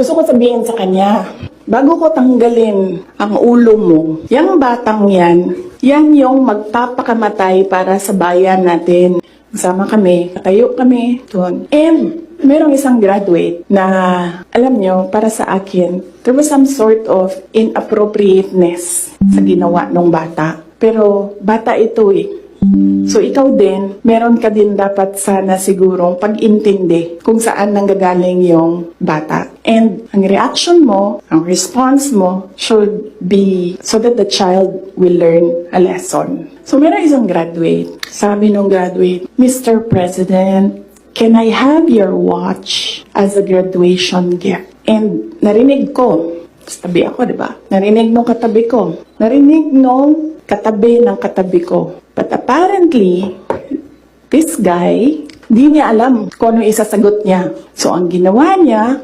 Gusto ko sabihin sa kanya, bago ko tanggalin ang ulo mo, yung batang yan yung magpapakamatay para sa bayan natin. Sama kami, tayo kami doon. And merong isang graduate na, alam nyo, para sa akin, there was some sort of inappropriateness sa ginawa ng bata. Pero bata ito eh. So ikaw din, meron ka din dapat sana sigurong pag-intindi kung saan nanggagaling yung bata. And ang reaction mo, ang response mo should be so that the child will learn a lesson. So meron isang graduate. Sabi nung graduate, Mr. President, can I have your watch as a graduation gift? And narinig ko, tabi ako, di ba? Narinig nung katabi ko. Narinig nung katabi ng katabi ko. But apparently, this guy, di niya alam kung ano isasagot niya. So ang ginawa niya,